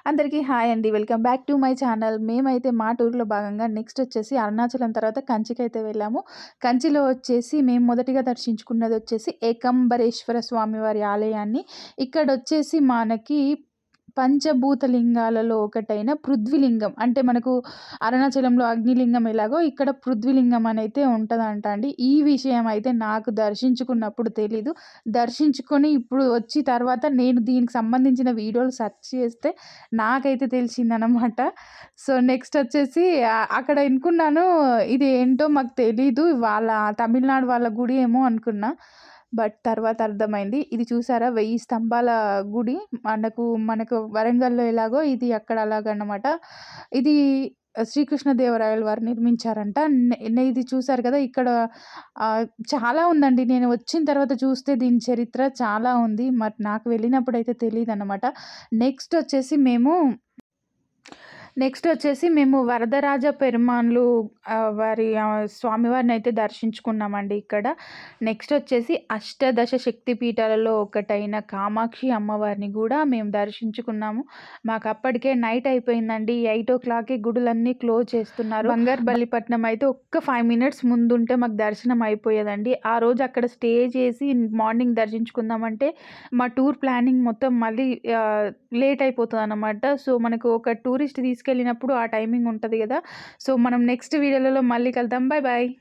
అందరికీ హాయ్ అండి. Welcome back to my channel. మేమైతే మా టూర్‌లో భాగంగా నెక్స్ట్ వచ్చేసి అరుణాచలం తర్వాత కంచికైతే వెళ్ళాము. కంచిలో వచ్చేసి మేము మొదటిగా దర్శించుకున్నదొచ్చేసి ఏకంబరేశ్వర స్వామివారి ఆలయాన్ని. ఇక్కడొచ్చేసి మనకి పంచభూతలింగాలలో ఒకటైన పృథ్వీలింగం అంటే మనకు అరుణాచలంలో అగ్నిలింగం ఎలాగో ఇక్కడ పృథ్వీలింగం అనైతే ఉంటదంట అండి. ఈ విషయం అయితే నాకు దర్శించుకున్నప్పుడు తెలీదు. దర్శించుకొని ఇప్పుడు వచ్చి తర్వాత నేను దీనికి సంబంధించిన వీడియోలు సెర్చ్ చేస్తే నాకైతే తెలిసిందనమాట. సో, నెక్స్ట్ వచ్చేసి అక్కడ అనుకున్నాను ఇది ఏంటో మాకు తెలీదు. వాళ్ళ తమిళనాడు వాళ్ళ గుడి ఏమో అనుకున్నా. బట్ తర్వాత అర్థమైంది. ఇది చూసారా 1000 స్తంభాల గుడి. మనకు వరంగల్‌లో ఎలాగో ఇది అక్కడ అలాగనమాట. ఇది శ్రీకృష్ణదేవరాయలు వారు నిర్మించారంట. ఇది చూసారు కదా! ఇక్కడ చాలా ఉందండి. నేను వచ్చిన తర్వాత చూస్తే దీని చరిత్ర చాలా ఉంది. మరి నాకు వెళ్ళినప్పుడైతే తెలీదనమాట. నెక్స్ట్ వచ్చేసి మేము వరదరాజ పెరుమాన్లు వారి స్వామివారినైతే దర్శించుకున్నామండి ఇక్కడ. నెక్స్ట్ వచ్చేసి అష్టదశ శక్తి పీఠాలలో ఒకటైన కామాక్షి అమ్మవారిని గూడా మేము దర్శించుకున్నాము. మాకు అప్పటికే నైట్ అయిపోయిందండి. 8:00కి గుడులన్నీ క్లోజ్ చేస్తున్నారు. బంగారు బల్లిపట్నం అయితే ఒక్క 5 మినిట్స్ ముందుంటే మాకు దర్శనం అయిపోయేదండి. ఆ రోజు అక్కడ స్టే చేసి మార్నింగ్ దర్శించుకుందామంటే మా టూర్ ప్లానింగ్ మొత్తం మళ్ళీ లేట్ అయిపోతదనమాట. సో, మనకు ఒక టూరిస్ట్ తీసుకెళ్ళినప్పుడు ఆ టైమింగ్ ఉంటది గదా! సో, మనం నెక్స్ట్ వీడియోలలో మళ్ళీ కలుద్దాం. Bye bye.